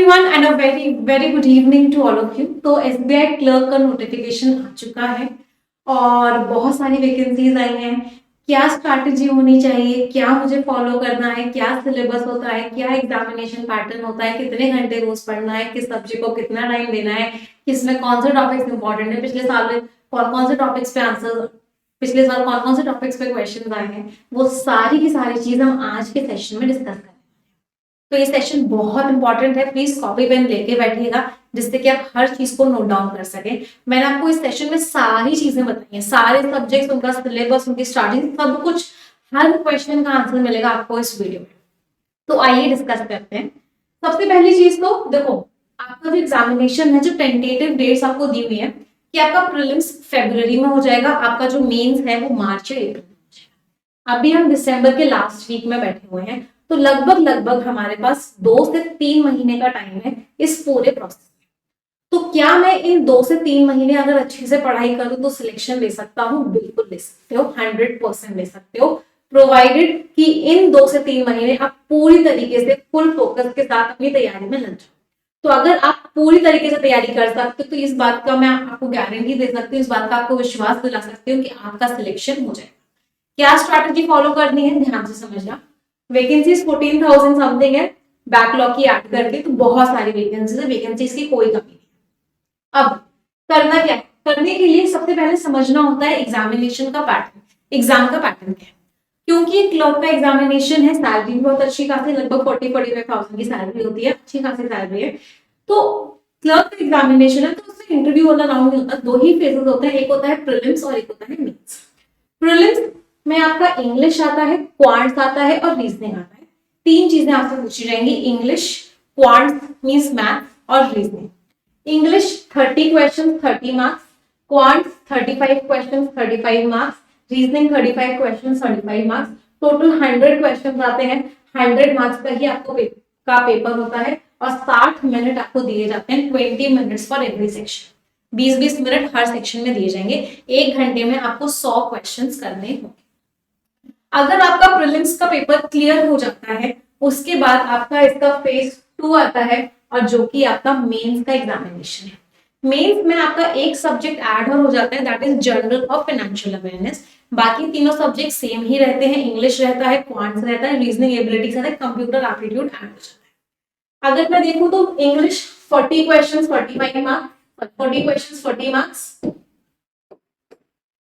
Everyone and a very very good evening to all of you. तो SBI clerk का notification आ चुका है और बहुत सारी वैकेंसीज आई हैं। क्या स्ट्रैटेजी होनी चाहिए, क्या मुझे फॉलो करना है, क्या सिलेबस होता है, क्या एग्जामिनेशन पैटर्न होता है, कितने घंटे रोज पढ़ना है, किस सब्जेक्ट को कितना टाइम देना है, किसमें कौन से टॉपिक्स इंपॉर्टेंट है, पिछले साल में कौन कौन से टॉपिक्स पे आंसर, पिछले साल कौन कौन से टॉपिक्स पे क्वेश्चन आए हैं, वो सारी की सारी चीज हम आज के सेशन में डिस्कस करेंगे। तो ये सेशन बहुत इंपॉर्टेंट है, प्लीज कॉपी पेन लेके बैठिएगा जिससे कि आप हर चीज को नोट डाउन कर सके। मैंने आपको इस सेशन में सारी चीजें बताई हैं, सारे सब्जेक्ट्स, उनका सिलेबस, उनकी स्टार्टिंग, सब कुछ, हर क्वेश्चन का आंसर मिलेगा आपको इस वीडियो में। तो आइए डिस्कस करते हैं। सबसे पहली चीज तो देखो, आपका जो एग्जामिनेशन है, जो टेंटेटिव डेट्स आपको दी हुई है कि आपका प्रीलिम्स फरवरी में हो जाएगा, आपका जो मेंस है वो मार्च या अप्रैल में हो जाएगा। अभी हम दिसंबर के लास्ट वीक में बैठे हुए हैं, तो लगभग लगभग हमारे पास 2 से 3 महीने का टाइम है इस पूरे प्रोसेस में। तो क्या मैं इन 2 से 3 महीने अगर अच्छे से पढ़ाई करूं तो सिलेक्शन ले सकता हूं? बिल्कुल ले सकते हो, 100% ले सकते हो, प्रोवाइडेड कि इन 2 से 3 महीने आप पूरी तरीके से फुल फोकस के साथ अपनी तैयारी में लग जाओ। तो अगर आप पूरी तरीके से तैयारी कर सकते हो तो इस बात का मैं आपको गारंटी दे सकती हूँ, इस बात का आपको विश्वास दिला सकती हूँ कि आपका सिलेक्शन हो जाएगा। क्या स्ट्रैटेजी फॉलो करनी है, ध्यान से समझना। वैकेंसीज 14,000 समथिंग है, बैकलॉग की ऐड करके, तो बहुत सारी वैकेंसीज है, वैकेंसीज की कोई कमी नहीं। अब करना क्या है? करने के लिए सबसे पहले समझना होता है एग्जामिनेशन का पैटर्न, एग्जाम का पैटर्न क्या है। क्योंकि क्लर्क का एग्जामिनेशन है, सैलरी भी बहुत अच्छी खासी, लगभग 40-45,000 की सैलरी होती है, अच्छी खासी सैलरी है। तो क्लर्क का एग्जामिनेशन है तो उसमें इंटरव्यू वाला राउंड नहीं होता, 2 ही फेजेस होते हैं, एक होता है प्रीलिम्स और एक होता है मेंस। प्रीलिम्स में आपका इंग्लिश आता है, क्वांट्स आता है और रीजनिंग आता है। 3 चीजें आपसे पूछी जाएंगी, इंग्लिश, क्वांट्स मींस मैथ और reasoning. English 30 question 30 marks, quants 35 question 35 marks, reasoning 35 question 35 marks, total 100 question आते हैं। 100 मार्क्स का ही आपको पेपर होता है और 60 मिनट आपको दिए जाते हैं, 20 minutes for every section. 20-20 minute her section में दिए जाएंगे। 1 घंटे में आपको 100 क्वेश्चंस करने होंगे। अगर आपका प्रीलिम्स का पेपर क्लियर हो जाता है, उसके बाद आपका इसका फेज 2 आता है और जो कि आपका मेंस का एग्जामिनेशन है। मेंस में आपका एक सब्जेक्ट ऐड हो जाता है, दैट इज जनरल और फाइनेंशियल अवेयरनेस। बाकी तीनों सब्जेक्ट सेम ही रहते हैं, इंग्लिश रहता है, क्वांट्स रहता है, रीजनिंग एबिलिटी रहता है, कंप्यूटर एप्टीट्यूड ऐड हो जाता है। अगर मैं देखूं तो English 40 questions 45 marks, 40 questions 40 marks,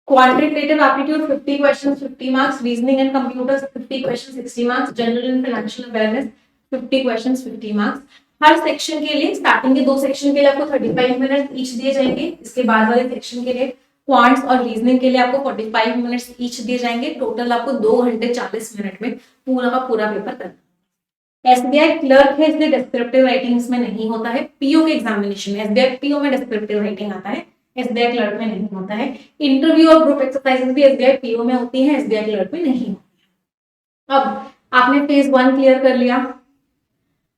quantitative aptitude 50 questions 50 marks, reasoning and computers 50 questions 60 marks, general and financial awareness 50 questions 50 marks। Her section के लिए, स्टार्टिंग के 2 सेक्शन के लिए आपको 35 मिनट ईच दिए जाएंगे, इसके बाद वाले सेक्शन के लिए क्वांट्स और रीजनिंग के लिए आपको 45 मिनट्स ईच दिए जाएंगे। टोटल आपको 2 घंटे 40 मिनट में पूरा का पूरा पेपर करना। एसबीआई क्लर्क है इसलिए डिस्क्रिप्टिव राइटिंग इसमें नहीं होता है। पीओ के एग्जामिनेशन में एसबीआई पीओ में डिस्क्रिप्टिव राइटिंग आता है, एसबीआई क्लर्क में नहीं होता है। इंटरव्यू और ग्रुप एक्सरसाइजेस भी एसबीआई पीओ में होती है, एसबीआई क्लर्क में नहीं होती है। अब आपने फेज 1 क्लियर कर लिया,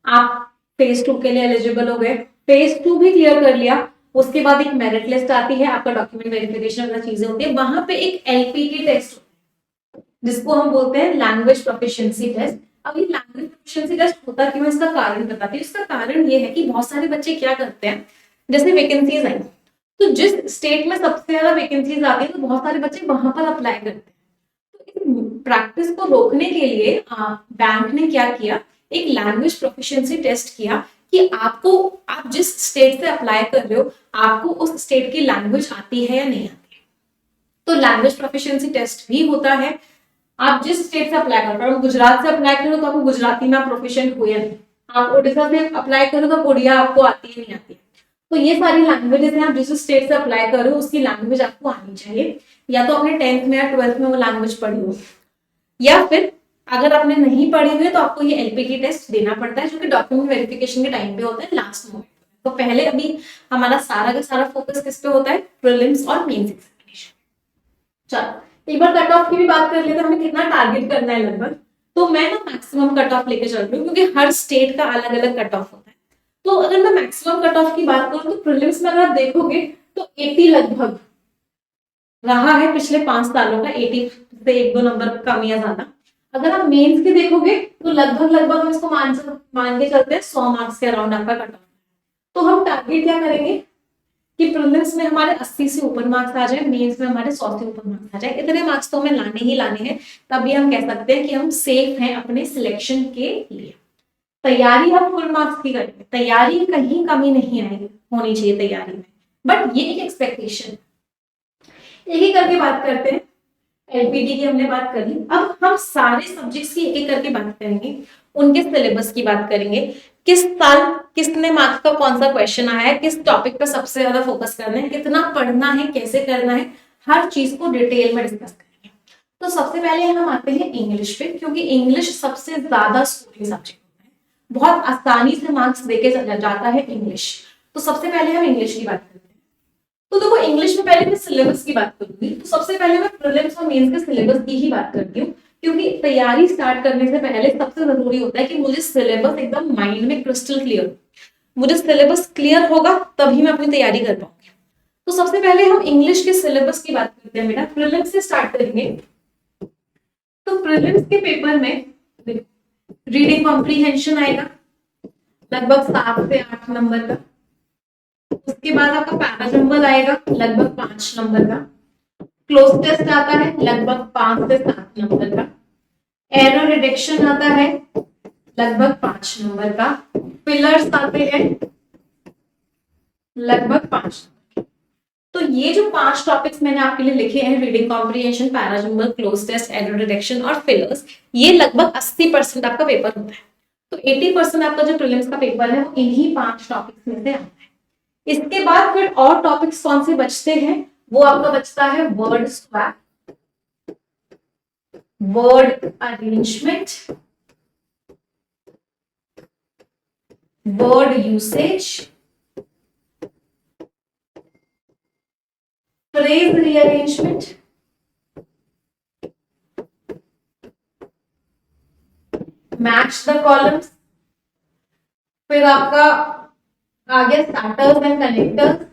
आप फेज 2 के लिए एलिजिबल हो गए। फेज 2 भी क्लियर कर लिया, उसके बाद एक मेरिट लिस्ट आती है, आपका डॉक्यूमेंट वेरिफिकेशन वगैरह चीजें होती है। वहां पे एक एलपीटी टेस्ट जिसको हम बोलते हैं लैंग्वेज प्रोफिशिएंसी टेस्ट। अब ये लैंग्वेज प्रोफिशिएंसी टेस्ट होता क्यों है, इसका कारण बताती हूँ। इसका कारण ये है कि बहुत सारे बच्चे क्या करते हैं, जैसे वैकेंसीज आई तो जिस स्टेट में सबसे ज्यादा वैकेंसीज आती है तो बहुत सारे बच्चे वहां पर अप्लाई करते हैं। तो इस प्रैक्टिस को रोकने के लिए बैंक ने क्या किया, एक लैंग्वेज प्रोफिशिएंसी टेस्ट किया कि आपको, आप जिस स्टेट से अप्लाई कर रहे हो, आपको उस स्टेट की लैंग्वेज आती है या नहीं आती है। तो लैंग्वेज प्रोफिशिएंसी टेस्ट भी होता है। आप जिस स्टेट से अप्लाई कर रहे हो, गुजरात से अप्लाई करो तो आपको गुजराती में प्रोफिशिएंट हो या नहीं, आप ओडिशा से अप्लाई करो तो ओडिया आपको आती है नहीं आती है। तो ये सारी लैंग्वेजेस हैं, आप जिस स्टेट से अप्लाई कर रहे हो उसकी लैंग्वेज आपको आनी चाहिए। या तो आपने 10th में या 12th में वो लैंग्वेज पढ़ी हो, या फिर अगर आपने नहीं पढ़ी हुई है तो आपको ये एलपीटी टेस्ट देना पड़ता है, जो कि डॉक्यूमेंट वेरिफिकेशन के टाइम पे होता है, लास्ट मोमेंट। तो पहले अभी हमारा सारा का सारा फोकस किस पे होता है, प्रीलिम्स और मेंस एग्जामिनेशन। चलो एक बार कट ऑफ की भी बात कर लेते हैं, हमें कितना टारगेट करना है लगभग। तो मैं ना मैक्सिमम कट ऑफ लेके चल रही हूँ, क्योंकि हर स्टेट का अलग अलग कट ऑफ होता है। तो अगर मैं मैक्सिमम कट ऑफ की बात करूं तो प्रीलिम्स में अगर आप देखोगे तो 80 लगभग रहा है पिछले 5 सालों का, 80 से 1-2 नंबर कम या ज्यादा। अगर आप मेंस के देखोगे तो लगभग लगभग हम इसको मान के चलते हैं 100 मार्क्स के अराउंड आपका कट ऑफ। तो हम टारगेट क्या करेंगे कि प्रीलिम्स में हमारे 80 से ऊपर मार्क्स आ जाए, मेंस में हमारे 100 से ऊपर मार्क्स आ जाए। इतने मार्क्स तो हमें लाने ही लाने हैं, तभी हम कह सकते हैं कि हम सेफ हैं अपने सिलेक्शन के लिए। तैयारी हम फुल मार्क्स की करेंगे, तैयारी कहीं कमी नहीं आएगी, होनी चाहिए तैयारी में, बट ये एक एक्सपेक्टेशन। एक एक करके बात करते हैं। एलपीटी की हमने बात कर ली, अब हम सारे सब्जेक्ट्स की एक एक करके बात करेंगे, उनके सिलेबस की बात करेंगे, किस साल कितने मार्क्स का कौन सा क्वेश्चन आया है, किस टॉपिक पर सबसे ज्यादा फोकस करना है, कितना पढ़ना है, कैसे करना है, हर चीज को डिटेल में डिस्कस करेंगे। तो सबसे पहले हम आते हैं इंग्लिश पे, क्योंकि इंग्लिश सबसे ज्यादा स्कोरिंग सब्जेक्ट होता है, बहुत आसानी से मार्क्स देके जाता है इंग्लिश। तो सबसे पहले हम इंग्लिश की बात करते हैं। तो देखो इंग्लिश में पहले मैं सिलेबस की बात करूंगी, तो सबसे पहले मैं प्रीलिम्स और मेंस के सिलेबस की ही बात करती हूँ, क्योंकि तैयारी स्टार्ट करने से पहले सबसे जरूरी होता है कि मुझे सिलेबस एकदम माइंड में क्रिस्टल क्लियर हो। मुझे सिलेबस क्लियर होगा तभी मैं अपनी तैयारी कर पाऊंगी। तो सबसे पहले हम इंग्लिश के सिलेबस की बात करते हैं बेटा, प्रीलिम्स से स्टार्ट करेंगे। तो प्रीलिम्स के पेपर में रीडिंग कॉम्प्रीहेंशन आएगा लगभग 7 से 8 नंबर का। उसके बाद आपका पैराजंबल आएगा लगभग 5 नंबर का। क्लोज टेस्ट आता है लगभग 5 से 7 नंबर का। एरर डिटेक्शन आता है लगभग 5 नंबर का। फिलर्स आते हैं लगभग 5। तो ये जो 5 टॉपिक्स मैंने आपके लिए लिखे हैं, reading comprehension, para jumble, cloze test, error detection और फिलर्स, ये लगभग 80% आपका पेपर होता है। तो 80% आपका जो प्रीलिम्स का पेपर है वो इन्हीं 5 टॉपिक्स में से आता है। इसके बाद फिर और टॉपिक्स कौन से बचते हैं, वो आपका बचता है word swap, word arrangement, word usage, phrase rearrangement, match the columns, फिर आपका आ गया स्टार्टर्स एंड कनेक्टर्स।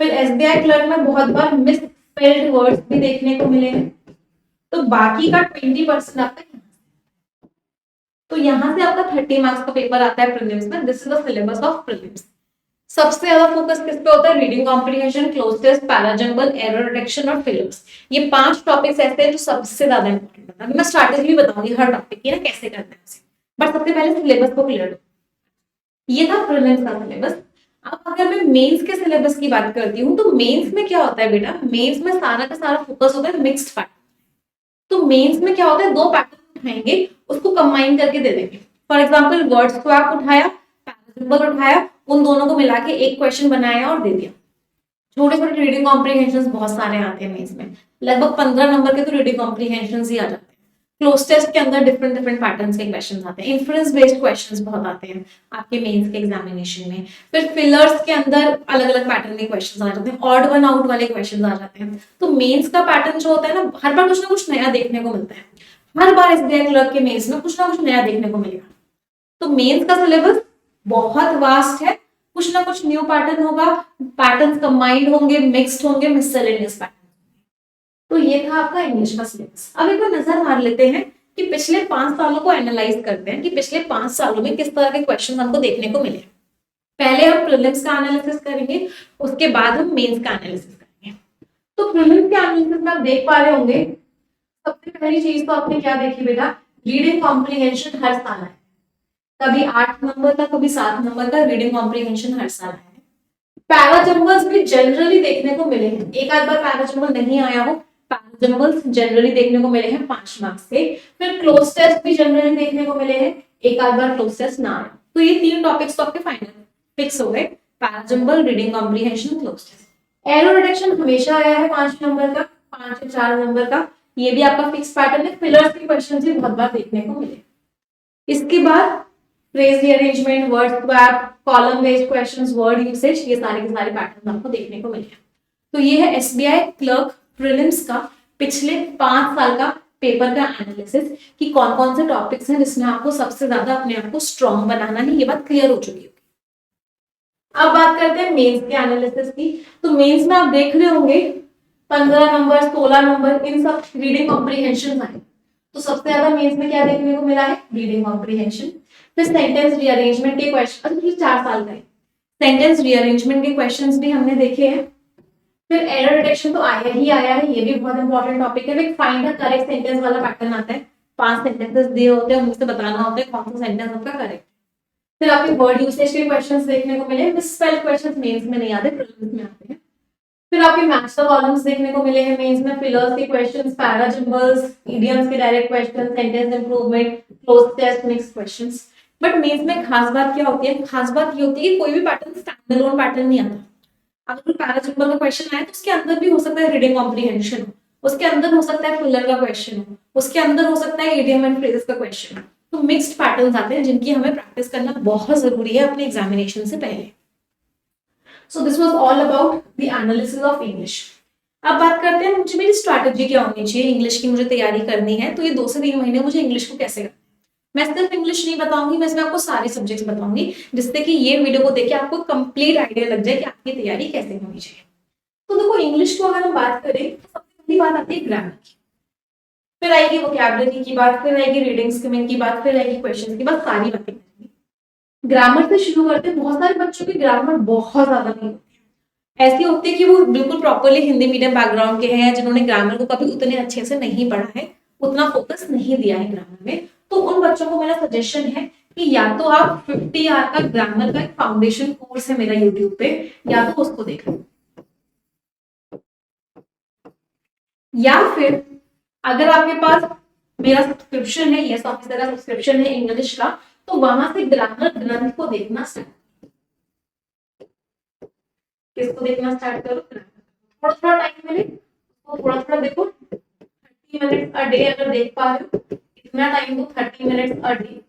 फिर एसबीआई क्लर्क में बहुत बार मिस स्पेल्ड वर्ड्स भी देखने को मिले हैं। तो बाकी का 20% आपका तो यहां से आपका 30 मार्क्स का पेपर आता है प्रीलिम्स में। This is the syllabus of prelims. सबसे ज्यादा फोकस किस पे होता है, reading comprehension, cloze test, para jumble, error detection और फिलर्स। ये 5 टॉपिक्स ऐसे हैं जो सबसे ज्यादा इंपॉर्टेंट होता है। मैं स्ट्रैटेजी भी बताऊंगी हर टॉपिक की ना कैसे करना है उसे, बट सबसे पहले सिलेबस को क्लियर। ये था प्रीलिम्स का सिलेबस। अब अगर मैं मेंस के सिलेबस की बात करती हूँ, तो मेंस में क्या होता है बेटा, मेंस में सारा का सारा फोकस होता है मिक्स्ड पैटर्न। तो मेंस में क्या होता है, 2 पैटर्न उठाएंगे, उसको कंबाइन करके दे देंगे। फॉर एग्जांपल वर्ड स्वैप उठाया, पैराजंबल उठाया, उन दोनों को मिला के एक क्वेश्चन बनाया और दे दिया। छोटे छोटे रीडिंग कॉम्प्रिहेंशन बहुत सारे आते हैं मेंस में, लगभग 15 नंबर के तो रीडिंग कॉम्प्रिहेंशन ही आ जाते हैं। क्लोज टेस्ट के अंदर डिफरेंट डिफरेंट पैटर्न्स के क्वेश्चंस आते हैं, इन्फ्रेंस बेस्ड क्वेश्चंस बहुत आते हैं आपके मेंस के एग्जामिनेशन में। फिर फिलर्स के अंदर अलग अलग पैटर्न के क्वेश्चंस आ जाते हैं, ऑड वन आउट वाले क्वेश्चंस आ जाते हैं। तो मेंस का पैटर्न जो होता है ना, हर बार कुछ ना कुछ नया देखने को मिलता है। हर बार एसबीआई क्लर्क के मेंस में कुछ ना कुछ नया देखने को मिलेगा। तो मेंस का सिलेबस बहुत वास्ट है, कुछ ना कुछ न्यू पैटर्न होगा, पैटर्न्स कंबाइंड होंगे, मिक्स्ड होंगे, मिससेलेनियस पैटर्न। तो ये था आपका इंग्लिश का सिलेबस। अब एक बार नजर मार लेते हैं कि पिछले 5 सालों को एनालाइज करते हैं कि पिछले 5 सालों में किस तरह के क्वेश्चन हमको देखने को मिले। पहले हम प्रीलिम्स का एनालिसिस करेंगे, उसके बाद हम मेंस का एनालिसिस करेंगे। तो प्रीलिम्स के एनालिसिस में आप देख पा रहे होंगे, सबसे पहली चीज तो आपने क्या देखी बेटा, रीडिंग कॉम्प्रिहेंशन हर साल है, कभी 8 नंबर का कभी 7 नंबर का रीडिंग कॉम्प्रिहेंशन हर साल है। पैराजंबल्स भी जनरली देखने को मिले हैं, एक आध बार पैराजंबल नहीं आया हो, पैराजंबल्स जनरली देखने को मिले हैं 5 मार्क्स के। फिर क्लोज टेस्ट भी जनरली देखने को मिले हैं, एक आध बार क्लोज टेस्ट ना आया। तो ये 3 टॉपिक्स तो आपके फाइनल फिक्स हो गए, para jumble, reading comprehension, cloze test. Error detection हमेशा आया है 5 नंबर का, 5 से 4 नंबर का, ये भी आपका फिक्स पैटर्न है। फिलर्स के क्वेश्चन भी बहुत बार देखने को मिले। इसके बाद phrase rearrangement, word swap, column based questions, word usage, ये सारे के सारे पैटर्न आपको देखने को मिले। तो ये है एसबीआई क्लर्क प्रीलिम्स का पिछले 5 साल का पेपर का एनालिसिस कि कौन कौन से टॉपिक्स हैं जिसमें आपको सबसे ज्यादा अपने आप को स्ट्रॉन्ग बनाना है। ये बात क्लियर हो चुकी होगी। अब बात करते हैं मेंस के एनालिसिस की। तो मेंस में आप देख रहे होंगे 15 नंबर, 16 नंबर, इन सब रीडिंग कॉम्प्रीहेंशन आए। तो सबसे ज्यादा मेंस में क्या देखने को मिला है? Reading comprehension. फिर सेंटेंस रीअरेंजमेंट के क्वेश्चन, अच्छा ये 4 साल का है। सेंटेंस रीअरेंजमेंट के क्वेश्चंस भी हमने देखे हैं। फिर एरर डिटेक्शन तो आया ही आया है, ये भी बहुत इंपॉर्टेंट टॉपिक है। फिर फाइंड द करेक्ट सेंटेंस वाला पैटर्न आता है। 5 सेंटेंसेस दिए होते हैं, उनमें से बताना होता है कौन सा सेंटेंस आपका करेक्ट। फिर आपके वर्ड यूसेज के क्वेश्चंस देखने को मिले। मिसस्पेल्ड क्वेश्चंस मेंस में नहीं आते, प्रीलिम्स में आते हैं। फिर आपके मैच द कॉलम्स देखने को मिले हैं मेंस में। फिलर्स के क्वेश्चंस, पैराजिम्बल्स, इडियम्स के direct question, sentence improvement, cloze test, mix questions. But mains में खास बात क्या होती है? खास बात ये होती है कि कोई भी पैटर्न स्टैंड अलोन पैटर्न नहीं आता। अगर पैराजिम्बल का क्वेश्चन आए तो उसके अंदर भी हो सकता है रीडिंग कॉम्प्रीहेंशन हो, उसके अंदर हो सकता है फिलर का क्वेश्चन हो, उसके अंदर हो सकता है इडियम एंड फ्रेजेस का क्वेश्चन हो। तो मिक्स्ड पैटर्न्स आते हैं जिनकी हमें प्रैक्टिस करना बहुत जरूरी है अपने एग्जामिनेशन से पहले। So this was all about the analysis of English. अब बात करते हैं मुझे मेरी स्ट्रैटेजी क्या होनी चाहिए, इंग्लिश की मुझे तैयारी करनी है तो ये 2 से 3 महीने मुझे इंग्लिश को कैसे करना है। मैं सिर्फ इंग्लिश नहीं बताऊंगी, मैं इसमें आपको सारे सब्जेक्ट्स बताऊंगी, जिससे कि ये वीडियो को देख के आपको कंप्लीट आइडिया लग जाए कि आपकी तैयारी कैसे होनी चाहिए। तो देखो इंग्लिश को अगर हम बात करें तो सबसे पहली बात आती है ग्रामर की, फिर आएगी वोकैबुलरी की बात, फिर आएगी रीडिंग स्किमिंग की बात, फिर आएगी क्वेश्चंस की बात, सारी बातें करेंगे। ग्रामर से शुरू करते हैं। बहुत सारे बच्चों की ग्रामर बहुत ज्यादा नहीं होती है, ऐसी होती है कि वो बिल्कुल प्रॉपरली हिंदी मीडियम बैकग्राउंड के हैं, जिन्होंने ग्रामर को कभी उतने अच्छे से नहीं पढ़ा है, उतना फोकस नहीं दिया है ग्रामर में। तो उन बच्चों को मेरा सजेशन है कि या तो आप 50 आवर का ग्रामर का एक फाउंडेशन कोर्स है मेरा यूट्यूब पे, या तो उसको देख लो, या फिर अगर आपके पास मेरा सब्सक्रिप्शन है, यस ऑफिसर का सब्सक्रिप्शन है इंग्लिश का, तो वहां से ग्रामर ग्रंथ को देखना स्टार्ट, किसको देखना स्टार्ट करो? थोड़ा थोड़ा टाइम मिले तो थोड़ा थोड़ा देखो। 30 मिनट अ डे अगर देख पा रहे हो, इतना टाइम दो, 30 मिनट अ डे।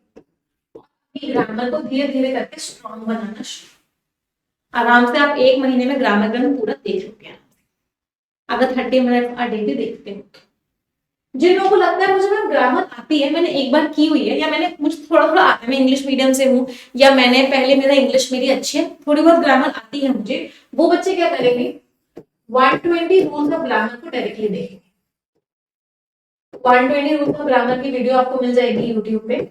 ग्रामर को धीरे धीरे करके स्ट्रॉन्ग बनाना शुरू। आराम से आप 1 महीने में ग्रामर ग्रंथ पूरा देख लोगे अगर 30 मिनट अ डे भी देखते हो तो। जिन लोगों को लगता है मुझे मैम ग्रामर आती है, मैंने एक बार की हुई है, या मैंने मुझे थोड़ा थोड़ा आता है, मैं इंग्लिश मीडियम से हूँ, या मैंने पहले मेरा इंग्लिश मेरी अच्छी है, थोड़ी बहुत ग्रामर आती है मुझे, वो बच्चे क्या करेंगे? 120 रूल्स ऑफ ग्रामर को डायरेक्टली देखेंगे। 120 रूल्स ऑफ ग्रामर की वीडियो आपको मिल जाएगी यूट्यूब पे,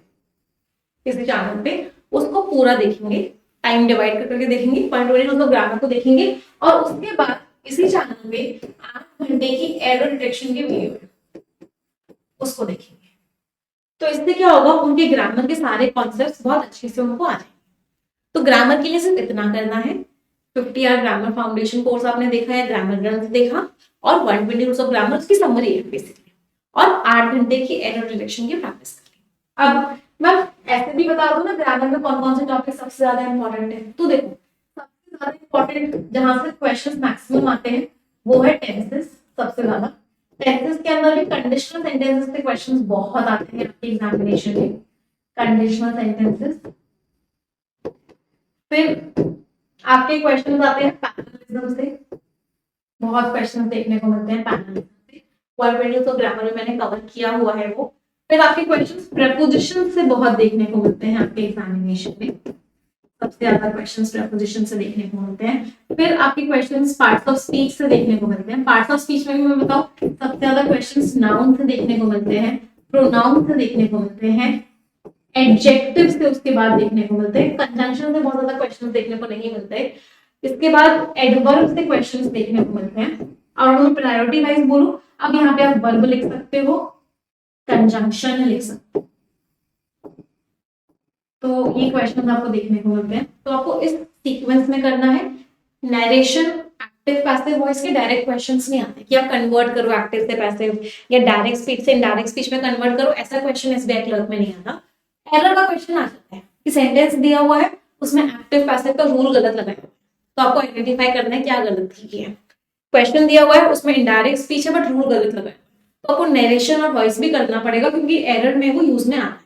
किसी चैनल पे, उसको पूरा देखेंगे, टाइम डिवाइड करके देखेंगे, 120 रूल्स ऑफ ग्रामर को देखेंगे, और उसके बाद इसी चैनल पे 8 घंटे की एरर डिटेक्शन की वीडियो है, उसको देखेंगे। तो इससे क्या होगा? उनके ग्रामर के सारे कॉन्सेप्ट्स बहुत अच्छे से उनको आ जाएंगे। तो ग्रामर के लिए सिर्फ इतना करना है। 50 आवर ग्रामर फाउंडेशन कोर्स आपने देखा है, ग्रामर ग्रंथ देखा, और 120 रूल्स ऑफ ग्रामर की समरी है बेसिकली, और 8 घंटे की एरर डिटेक्शन की प्रैक्टिस करें। अब मैं ऐसे भी बता दूं ना, ग्रामर में कौन कौन से टॉपिक सबसे ज्यादा इंपॉर्टेंट है। तो देखो सबसे ज्यादा इंपॉर्टेंट जहां से क्वेश्चन मैक्सिमम आते हैं वो है टेंसेस। सबसे ज्यादा टेंसेस के अंदर भी कंडीशनल सेंटेंसेस के क्वेश्चंस बहुत आते हैं आपके एग्जामिनेशन में, कंडीशनल सेंटेंसेस। फिर आपके क्वेश्चंस आते हैं पैरेललिज्म से, बहुत क्वेश्चंस देखने को मिलते हैं पैरेललिज्म से, 120 तो ग्रामर में मैंने कवर किया हुआ है वो। फिर आपके क्वेश्चंस प्रेपोजिशन से बहुत देखने को मिलते हैं आपके एग्जामिनेशन में, सबसे ज्यादा क्वेश्चंस प्रेपोजिशन से देखने को मिलते हैं। फिर आपके क्वेश्चंस पार्ट्स ऑफ स्पीच से देखने को मिलते हैं। पार्ट्स ऑफ स्पीच में भी मैं बताऊं, सबसे ज्यादा क्वेश्चंस नाउन से देखने को मिलते हैं, प्रोनाउन से देखने को मिलते हैं, एडजेक्टिव से उसके बाद देखने को मिलते हैं, कंजंक्शन से बहुत ज्यादा क्वेश्चंस देखने को नहीं मिलते। इसके बाद एडवर्ब से क्वेश्चंस देखने को मिलते हैं। और मैं प्रायोरिटी वाइज बोलूं, अब यहाँ पे आप वर्ब लिख सकते हो, कंजंक्शन लिख सकते हो, तो ये क्वेश्चन आपको देखने को मिलते हैं। तो आपको इस सीक्वेंस में करना है। नरेशन, एक्टिव पैसिव वॉइस के डायरेक्ट क्वेश्चंस नहीं आते कि आप कन्वर्ट करो एक्टिव से पैसिव, या डायरेक्ट स्पीच से इनडायरेक्ट स्पीच में कन्वर्ट करो, ऐसा क्वेश्चन एसबीआई क्लर्क में नहीं आता। एरर का क्वेश्चन आ जाता है कि सेंटेंस दिया हुआ है, उसमें एक्टिव पैसिव का रूल गलत लगाया, तो आपको आइडेंटिफाई करना है क्या गलत किया है। क्वेश्चन दिया हुआ है, उसमें इनडायरेक्ट स्पीच है बट रूल गलत लगाया, तो आपको नरेशन और वॉइस भी करना पड़ेगा क्योंकि एरर में वो यूज में आता है।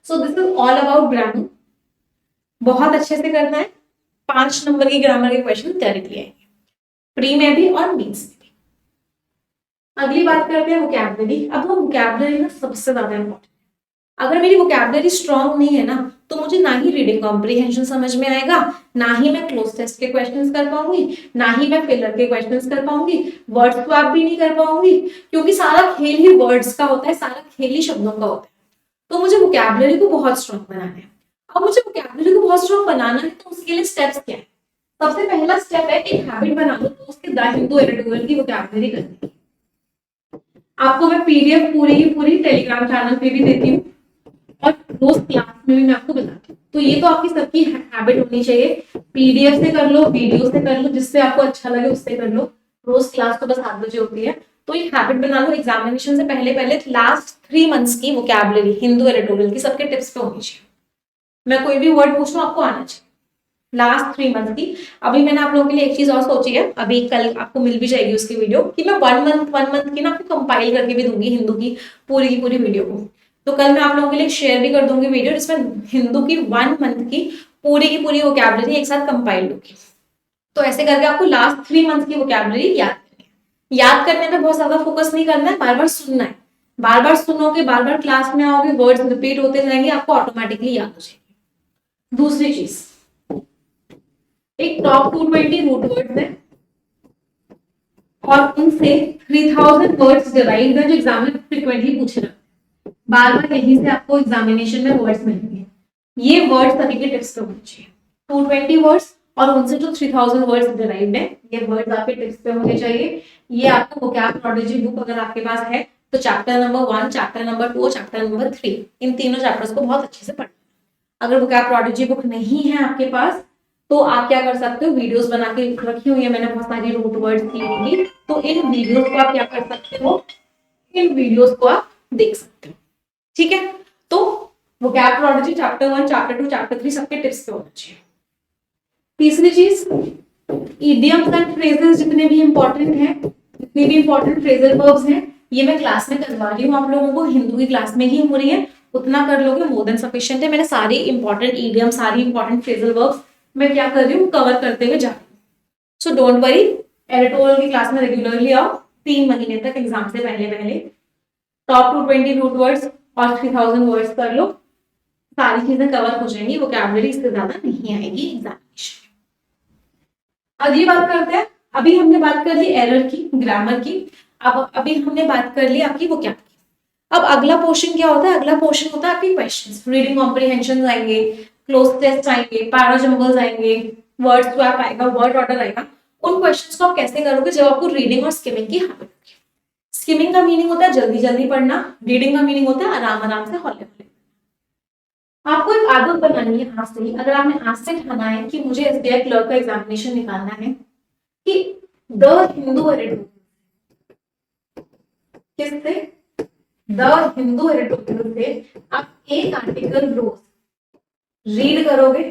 So this is all about grammar, बहुत अच्छे से करना है। 5 नंबर की ग्रामर के क्वेश्चन डायरेक्टली आएंगे, प्री में भी और मीन्स में भी। अगली बात करते हैं वोकैबुलरी। अब वो वोकैबुलरी ना सबसे ज्यादा इंपॉर्टेंट, अगर मेरी वोकैबुलरी स्ट्रांग नहीं है ना, तो मुझे ना ही रीडिंग कॉम्प्रिहेंशन समझ में आएगा, ना ही मैं क्लोज टेस्ट के क्वेश्चंस कर पाऊंगी, ना ही मैं फिलर के क्वेश्चंस कर पाऊंगी, वर्ड स्वैप भी नहीं कर पाऊंगी, क्योंकि सारा खेल ही वर्ड्स का होता है, सारा खेल ही शब्दों का होता है। तो मुझे वोकैबुलरी को बहुत स्ट्रांग बनाना है। अब मुझे वोकैबुलरी को बहुत स्ट्रांग बनाना है, तो उसके लिए स्टेप्स क्या है? सबसे पहला स्टेप है एक हैबिट बना लो, तो उसके द हिंदू एडिटोरियल की वोकैबुलरी करनी है। आपको मैं पीडीएफ पूरी की पूरी टेलीग्राम चैनल पे भी देती हूँ, और रोज क्लास में भी मैं आपको बताती हूँ। तो ये तो आपकी सबकी हैबिट होनी चाहिए, पीडीएफ से कर लो, वीडियो से कर लो, जिससे आपको अच्छा लगे उससे कर लो। रोज क्लास तो बस 7 बजे होती है, तो ये हैबिट बना लो। एग्जामिनेशन से पहले पहले लास्ट 3 मंथ्स की वोकैबुलरी हिंदू एडिटोरियल की सबके टिप्स पे होनी चाहिए। मैं कोई भी वर्ड पूछ लूं आपको आना चाहिए लास्ट 3 मंथ की। अभी मैंने आप लोगों के लिए एक चीज और सोची है, अभी कल आपको मिल भी जाएगी उसकी वीडियो, कि मैं 1 मंथ की ना आपको कंपाइल करके भी दूंगी हिंदू की पूरी वीडियो को। तो कल मैं आप लोगों के लिए शेयर भी कर दूंगी वीडियो, जिसमें हिंदू की 1 मंथ की पूरी वोकैबुलरी एक साथ कंपाइल होगी। तो ऐसे करके आपको लास्ट 3 मंथ की वोकैबुलरी याद करने में बहुत ज्यादा फोकस नहीं करना है, बार बार सुनना है। बार बार सुनोगे, बार बार क्लास में आओगे, वर्ड्स रिपीट होते जाएंगे, आपको ऑटोमेटिकली याद हो जाएगी। दूसरी चीज, एक टॉप 220 रूट वर्ड्स है, और उनसे 3000 वर्ड्स डिराइव्ड है, जो एग्जाम में फ्रिक्वेंटली पूछे जाते हैं। बार बार यहीं से आपको एग्जामिनेशन में वर्ड्स मिलेंगे। ये वर्ड्स सभी के टिप्स पे होने चाहिए, 220 वर्ड्स, और उनसे जो 3000 वर्ड्स डिराइव्ड है, ये वर्ड्स आपके टिप्स पे होने चाहिए। ये आपको वोकैब प्रोडिजी बुक अगर आपके पास है, तो चैप्टर नंबर 1, चैप्टर नंबर 2 और चैप्टर नंबर 3, इन तीनों चैप्टर्स को बहुत अच्छे से पढ़ना। अगर वोकैब प्रोडिजी बुक नहीं है आपके पास, तो आप क्या कर सकते हो, वीडियोस बना के रखी हुई है मैंने बहुत सारी रूट वर्ड्स की, तो इन वीडियोस को आप क्या कर सकते हो, इन वीडियोस को आप देख सकते हो। ठीक है, तो vocab prodigy chapter 1, chapter 2, chapter 3 सबके टिप्स पे होना चाहिए। तीसरी चीज, इडियम्स एंड फ्रेजेस जितने भी इंपॉर्टेंट हैं, जितने भी इंपॉर्टेंट फ्रेजल वर्ब्स हैं, ये मैं क्लास में करवा रही हूँ आप लोगों को, हिंदू की क्लास में ही हो रही है, उतना कर लोगे मोर देन सफिशिएंट है। मैंने सारी इंपॉर्टेंट इडियम, सारी इंपॉर्टेंट फ्रेजल वर्ब्स मैं क्या कर रही हूँ, कवर करते हुए जा रही हूँ। सो डोंट वरी, एडिटोरियल की क्लास में रेगुलरली आओ, 3 महीने तक एग्जाम से पहले पहले टॉप 220 रूट वर्ड्स और 3000 वर्ड्स कर लो, सारी चीजें कवर हो जाएंगी, वोकैबुलरी इससे ज्यादा नहीं आएगी एग्जामिनेशन। अगली बात करते हैं, अभी हमने बात कर ली एरर की, ग्रामर की, अब अभी हमने बात कर ली आपकी वोकैब की। अब अगला पोर्शन क्या होता है, अगला पोर्शन होता है आपके क्वेश्चंस, रीडिंग कॉम्प्रिहेंशन आएंगे, क्लोज टेस्ट आएंगे, पैराजम्बल्स आएंगे, वर्ड स्वैप आएगा, वर्ड ऑर्डर आएगा। उन क्वेश्चंस को आप कैसे करोगे, जब आपको रीडिंग और स्किमिंग की हैबिट होगी। स्किमिंग का मीनिंग होता है जल्दी जल्दी पढ़ना, रीडिंग का मीनिंग होता है आराम आराम से हौले हौले। आपको एक आदत बनानी है आज से ही, अगर आपने आज से ठाना है कि मुझे एसबीआई क्लर्क का एग्जामिनेशन निकालना है, कि द हिंदू एडिटोरियल, किससे, द हिंदू एडिटोरियल से आप एक आर्टिकल रोज रीड करोगे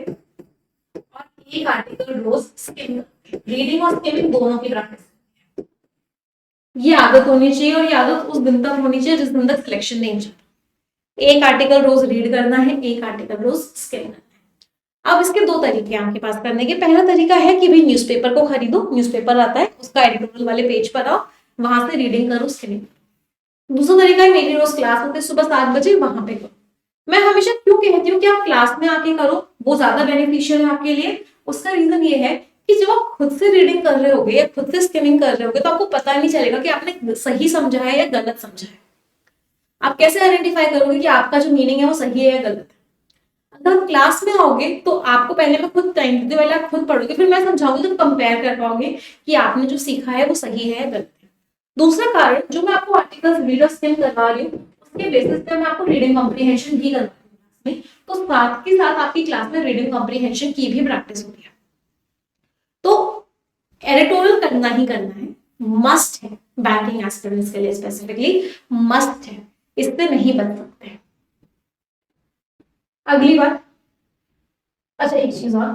और एक आर्टिकल रोज स्किम करोगे। रीडिंग और स्किमिंग दोनों की प्रैक्टिस, ये आदत होनी चाहिए, और ये आदत उस दिन तक होनी चाहिए जिस दिन तक सिलेक्शन नहीं हो जाता। एक आर्टिकल रोज रीड करना है, एक आर्टिकल रोज स्किम करना है। अब इसके दो तरीके हैं आपके पास करने के। पहला तरीका है कि भाई न्यूज़पेपर को खरीदो, न्यूज़पेपर आता है, उसका एडिटोरियल वाले पेज पर आओ, वहां से रीडिंग करो, स्किमिंग। दूसरा तरीका है, मेरी रोज क्लास होती है सुबह 7 बजे, वहां पे करो। मैं हमेशा क्यों कहती हूँ कि आप क्लास में आके करो, वो ज्यादा बेनिफिशियल है आपके लिए। उसका रीजन ये है कि जब आप खुद से रीडिंग कर रहे होगे या खुद से स्किमिंग कर रहे होगे, तो आपको पता नहीं चलेगा कि आपने सही समझा है या गलत समझा है। आप कैसे आइडेंटिफाई करोगे कि आपका जो मीनिंग है वो सही है या गलत है। अगर आप क्लास में आओगे तो आपको पहले मैं खुद टाइम देती हूँ, पहले आप खुद पढ़ोगे, फिर मैं समझाऊंगी, तो कंपेयर कर पाओगे कि आपने जो सीखा है वो सही है या गलत है। दूसरा कारण, जो मैं आपको आर्टिकल्स रीड और स्किम करवा रही हूँ, उसके बेसिस पे मैं आपको रीडिंग कॉम्प्रिहेंशन भी करवा रही हूँ, तो साथ के साथ आपकी क्लास में रीडिंग कॉम्प्रिहेंशन की भी प्रैक्टिस होती है। तो एडिटोरियल करना ही करना है, मस्ट है, बैंकिंग एस्पिरेंट्स के लिए स्पेसिफिकली मस्ट है, इससे नहीं बच सकते। अगली बात, अच्छा एक चीज और,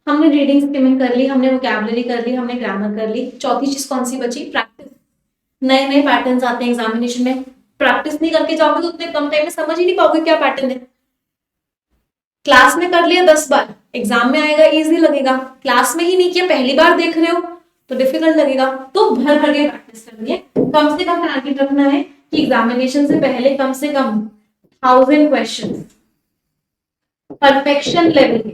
हमने रीडिंग स्किमिंग कर ली, हमने वोकैबुलरी कर ली, हमने ग्रामर कर ली, चौथी चीज कौन सी बची, प्रैक्टिस। नए नए पैटर्न्स आते हैं एग्जामिनेशन में, प्रैक्टिस नहीं करके जाओगे तो उतने कम टाइम में समझ ही नहीं पाओगे क्या पैटर्न है। क्लास में कर लिया 10 बार, एग्जाम में आएगा इजी लगेगा, क्लास में ही नहीं किया, पहली बार देख रहे हो तो डिफिकल्ट लगेगा। तो भर भर के प्रैक्टिस करनी है, कम से कम टारगेट रखना है कि एग्जामिनेशन से पहले कम से कम 1000 क्वेश्चन परफेक्शन लेवल के।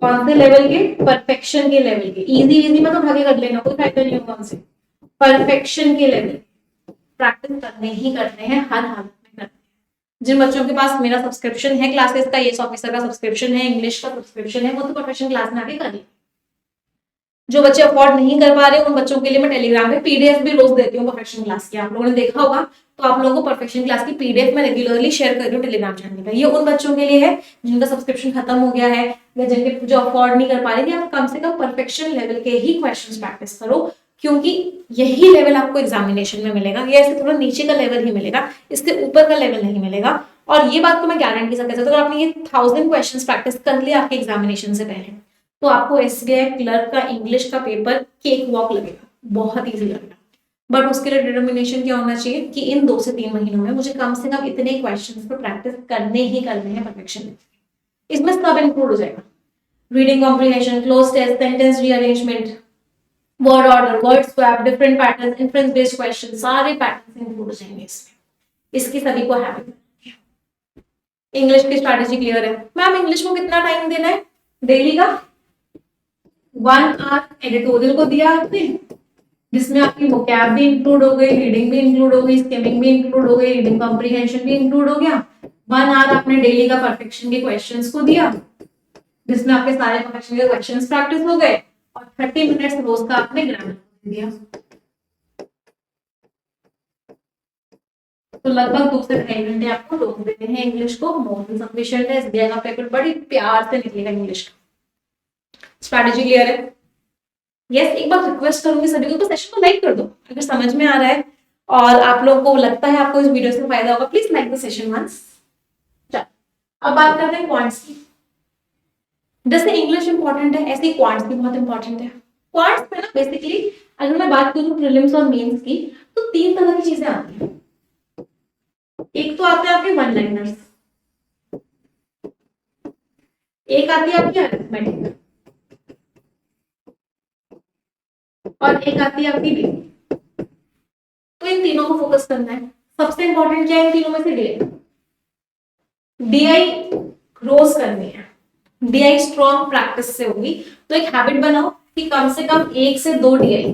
कौन से लेवल के? परफेक्शन के लेवल के। इजी इजी में तो भागे कर लेना, कोई फायदा नहीं होगा हमसे। परफेक्शन के लेवल प्रैक्टिस करने ही करने हैं, हर हालत में करने हैं। जिन बच्चों के पास मेरा सब्सक्रिप्शन है क्लासेस का, IAS ऑफिसर का सब्सक्रिप्शन है, इंग्लिश का सब्सक्रिप्शन है, वो तो प्रोफेशनल क्लास में आके कर ले। जो बच्चे अफोर्ड नहीं कर पा रहे उन बच्चों के लिए मैं टेलीग्राम पे PDF भी रोज देती हूँ परफेक्शन क्लास की। आप लोगों ने देखा होगा, तो आप लोगों को परफेक्शन क्लास की PDF में रेगुलरली शेयर कर रही हूँ टेलीग्राम चैनल पे। ये उन बच्चों के लिए है जिनका सब्सक्रिप्शन खत्म हो गया है या जिनके जो अफोर्ड नहीं कर पा रहे, आप कम से कम परफेक्शन लेवल के ही क्वेश्चन प्रैक्टिस करो, क्योंकि यही लेवल आपको एग्जामिनेशन में मिलेगा। ये ऐसे थोड़ा नीचे का लेवल ही मिलेगा, इससे ऊपर का लेवल नहीं मिलेगा। और ये बात को मैं गारंटी से कह सकती हूँ, अगर आपने ये 1000 क्वेश्चन प्रैक्टिस कर लिया आपके एग्जामिनेशन से पहले, तो आपको SBI क्लर्क का इंग्लिश का पेपर केक वॉक लगेगा, बहुत इजी लगेगा। बट उसके लिए डिटर्मिनेशन क्या होना चाहिए कि इन 2 से 3 महीनों में मुझे कम से कम इतने क्वेश्चंस पर प्रैक्टिस करने ही करने हैं परफेक्शन। इसमें सब इंक्लूड हो जाएगा, reading comprehension, cloze test, sentence rearrangement, word order, word swap, different patterns, inference based question, सारे पैटर्न्स इंक्लूड हो जाएंगे इसमें। इसकी सभी को हैबिट। इंग्लिश की स्ट्रैटेजी क्लियर है मैम? इंग्लिश को कितना टाइम देना है डेली का? 1 आवर एडिटोरियल को दिया आपने, जिसमें आपकी वोकैब भी इंक्लूड हो गई, रीडिंग भी इंक्लूड हो गई, स्किमिंग भी इंक्लूड हो गई, रीडिंग कॉम्प्रिहेंशन भी इंक्लूड हो गया। 1 आवर आपने डेली का परफेक्शन के क्वेश्चंस को दिया, जिसमें आपके सारे परफेक्शन के क्वेश्चंस प्रैक्टिस हो गए, और 30 मिनट्स रोज का आपने ग्रामर दिया। तो लगभग 2 से 2.5 घंटे आपको रोज देने हैं इंग्लिश को, मोर देन सफिशिएंट है। SBI का पेपर बड़ी प्यार से निकलेगा इंग्लिश का। स्ट्रैटेजी क्लियर है? यस, एक बार रिक्वेस्ट करूंगी सभी को, तो सेशन को लाइक कर दो अगर समझ में आ रहा है और आप लोगों को लगता है आपको इस वीडियो से फायदा होगा। Please like the session once. चल, अब बात करते हैं क्वांट्स की। जैसे इंग्लिश इंपॉर्टेंट है, ऐसे ही क्वांट्स भी बहुत इंपॉर्टेंट है। क्वांट्स में ना बेसिकली अगर मैं बात करूं प्रीलिम्स और मेंस की, तो 3 तरह की चीजें आती हैं। एक तो आते हैं आपके वन लाइनर्स, एक आती है आपकी अरिथमेटिक, और एक आती है आपकी DI। तो इन तीनों को फोकस करना है। सबसे इंपॉर्टेंट क्या है इन तीनों में से? DI रोज करनी है। DI स्ट्रॉन्ग प्रैक्टिस से होगी। तो एक हैबिट बनाओ कि कम से कम 1 से 2 DI,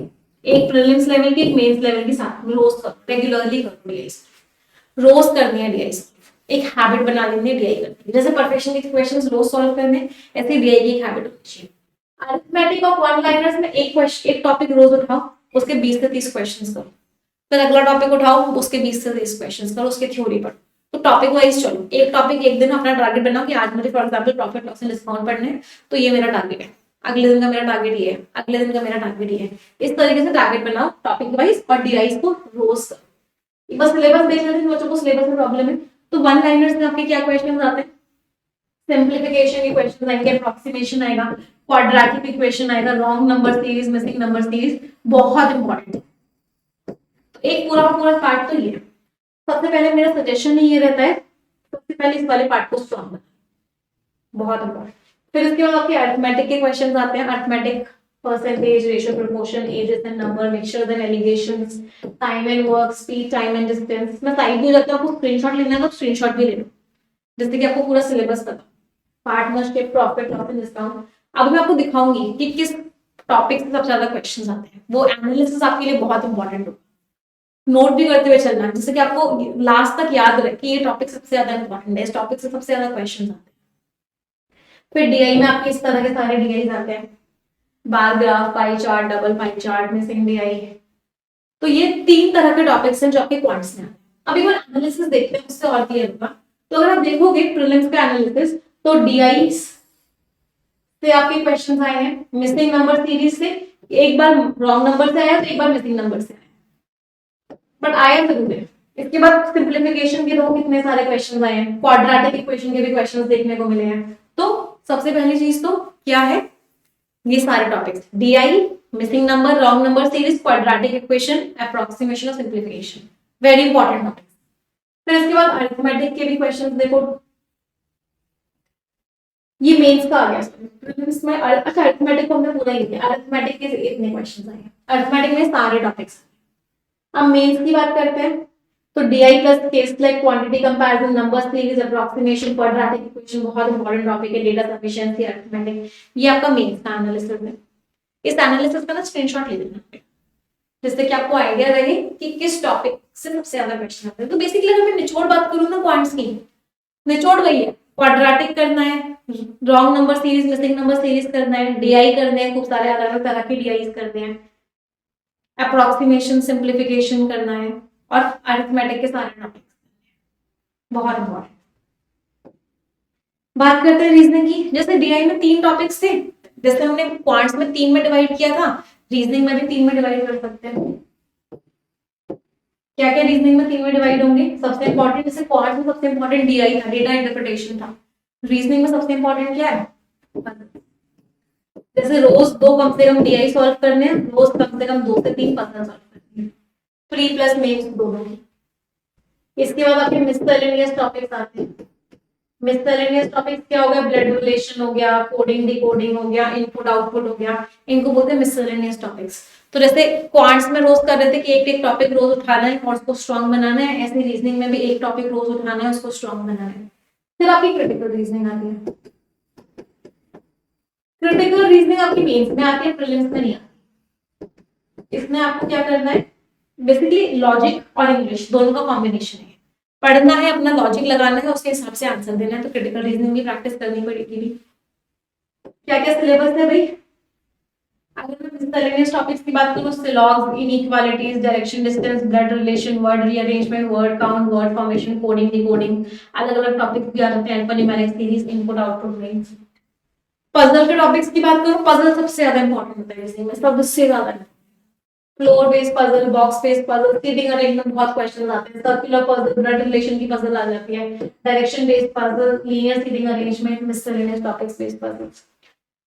एक प्रीलिम्स लेवल की, एक मेंस लेवल की, साथ में रोज करो, रेगुलरली करो DI। रोज करनी है DI। एक हैबिट बना लेनी है DI करने की। जैसे परफेक्शन के क्वेश्चंस रोज सॉल्व करने, ऐसे DI की एक हैबिट होनी चाहिए। अरिथमेटिक और वन लाइनर्स में एक टॉपिक रोज उठाओ, उसके 20 से 30 क्वेश्चंस करो। फिर अगला टॉपिक उठाओ, उसके 20 से 30 क्वेश्चंस करो, उसके थ्योरी पढ़ो। तो टॉपिक वाइज चलो, एक टॉपिक एक दिन अपना टारगेट बनाओ कि आज मुझे for example profit loss and discount पढ़ने हैं, तो ये मेरा टारगेट है। अगले दिन का मेरा टारगेट ये है, अगले दिन का मेरा टारगेट ये है। इस तरीके से टारगेट बनाओ टॉपिक वाइज, और DIs को रोज करो। बस सिलेबस देख लेते हैं, बच्चों को सिलेबस में प्रॉब्लम है। तो वन लाइनर्स में आपके क्या क्वेश्चन आते हैं? सिंप्लीफिकेशन के क्वेश्चन आएंगे, अप्रोक्सीमेशन आएगा, क्वाड्रेटिक इक्वेशन आएगा, wrong number series, missing number series, बहुत इंपॉर्टेंट है। तो एक पूरा पार्ट तो ये है। सबसे पहले मेरा सजेशन ही ये रहता है, सबसे पहले इस वाले पार्ट को स्ट्रॉन्ग बनाओ, बहुत इंपॉर्टेंट। फिर इसके बाद आपके अरिथमेटिक के क्वेश्चंस आते हैं। Arithmetic, percentage, ratio, proportion, ages and number, mixtures and alligations, time and work, speed, time and distance. मैं साइड भी जाती हूँ, आपको स्क्रीनशॉट लेना है तो स्क्रीनशॉट भी ले लो, जिससे कि आपको पूरा सिलेबस पता। Partnership, profit loss and discount. अब मैं आपको दिखाऊंगी कि किस टॉपिक से सबसे ज्यादा क्वेश्चंस आते हैं। वो एनालिसिस आपके लिए बहुत इंपॉर्टेंट होगा, नोट भी करते हुए चलना, जिससे कि आपको लास्ट तक याद रहे कि ये टॉपिक सबसे ज्यादा इंपॉर्टेंट है, इस टॉपिक से सबसे ज्यादा क्वेश्चंस आते हैं। फिर DI में आपके इस तरह के सारे DIs आते हैं, bar graph, pie chart, double pie chart, missing DI। तो ये 3 तरह के टॉपिक्स हैं जो आपके क्वांट्स में आते हैं। अभी बार एनालिसिस देखते हैं, उससे और क्लियर होगा। तो अगर आप देखोगे प्रीलिम्स का एनालिसिस, तो DIs से आपके क्वेश्चन आए हैं, मिसिंग नंबर सीरीज से एक बार रॉन्ग नंबर से आया, तो एक बार मिसिंग नंबर से आया, बट आया जरूर है। इसके बाद सिंप्लीफिकेशन के तो कितने सारे क्वेश्चन आए हैं, क्वाड्रेटिक इक्वेशन के भी क्वेश्चन देखने को मिले हैं। तो सबसे पहली चीज तो क्या है, ये सारे topics, DI, missing number, wrong number series, quadratic equation, approximation और सिंप्लीफिकेशन, वेरी इंपॉर्टेंट टॉपिक्स। फिर इसके बाद अरिथमेटिक के भी क्वेश्चंस देखो, ये मेंस का आ गया प्रीलिम्स में। अच्छा, अरिथमेटिक को हमने पूरा ही किया, अरिथमेटिक के इतने क्वेश्चंस आए हैं, अरिथमेटिक में सारे टॉपिक्स। अब मेंस की बात करते हैं, तो DI plus case like quantity comparison, number series, approximation, quadratic equation, बहुत इंपॉर्टेंट टॉपिक है, डेटा सफिशिएंसी, अरिथमेटिक, ये आपका मेंस का एनालिसिस है। इस एनालिसिस का ना स्क्रीनशॉट ले लेना जिससे कि आपको आइडिया रहे कि किस टॉपिक से सबसे ज्यादा क्वेश्चन आते हैं। तो बेसिकली अगर मैं निचोड़ बात करूँ ना पॉइंट्स की, निचोड़ वही है, क्वाड्रेटिक करना है, wrong number series, missing number series करना है, DI करने हैं, खूब सारे अलग अलग तरह के DIs करने हैं, अप्रोक्सीमेशन, सिंप्लीफिकेशन करना है, और अरिथमेटिक के सारे टॉपिक्स बहुत इंपॉर्टेंट। बात करते हैं रीजनिंग की। जैसे DI में 3 टॉपिक्स थे, जैसे हमने क्वांट्स में 3 में डिवाइड किया था, रीजनिंग में भी 3 में डिवाइड कर सकते हैं। क्या क्या रीजनिंग में 3 में डिवाइड होंगे? सबसे इंपॉर्टेंट, जैसे क्वांट्स में सबसे इंपॉर्टेंट DI था, डेटा इंटरप्रिटेशन था। रीजनिंग में सबसे इंपॉर्टेंट क्या है? जैसे रोज 2 कम से कम DI सॉल्व करने हैं, रोज कम से कम 2 से 3 पजल सॉल्व करने हैं, प्री प्लस मेंस दोनों की। इसके बाद आपके मिससेलेनियस टॉपिक्स आते हैं। मिससेलेनियस टॉपिक्स क्या हो गया? ब्लड रिलेशन हो गया, कोडिंग डिकोडिंग हो गया, इनपुट आउटपुट हो गया, इनको बोलते हैं मिससेलेनियस टॉपिक्स। तो जैसे क्वांट्स में रोज कर रहे थे कि एक एक टॉपिक रोज उठाना है और उसको स्ट्रांग बनाना है, ऐसे रीजनिंग में भी एक टॉपिक रोज उठाना है, उसको स्ट्रांग बनाना है। फिर आपकी क्रिटिकल रीजनिंग आती है। क्रिटिकल रीजनिंग आपकी मेंस में आती है, प्रीलिम्स में नहीं आती। इसमें आपको क्या करना है? बेसिकली लॉजिक और इंग्लिश दोनों का कॉम्बिनेशन है, पढ़ना है, अपना लॉजिक लगाना है, उसके हिसाब से आंसर देना है। तो क्रिटिकल रीजनिंग भी प्रैक्टिस करनी पड़ेगी। क्या क्या सिलेबस है भाई? अगर मैं मिससेलेनियस टॉपिक्स की बात करूं, syllogisms, inequalities, direction distance, blood relation, word rearrangement, word count, word formation, coding decoding, अलग अलग टॉपिक्स भी आ जाते हैं, alphanumeric series, input output range. Puzzle के टॉपिक्स की बात करूं, पजल सबसे ज्यादा इंपॉर्टेंट होता है इसमें, सबसे ज्यादा। Floor based puzzle, box based puzzle, seating arrangement, बहुत क्वेश्चन आते हैं, सर्कुलर पजल, ब्लड रिलेशन की पजल आ जाती है, direction based puzzle, linear seating arrangement, miscellaneous topics based puzzles.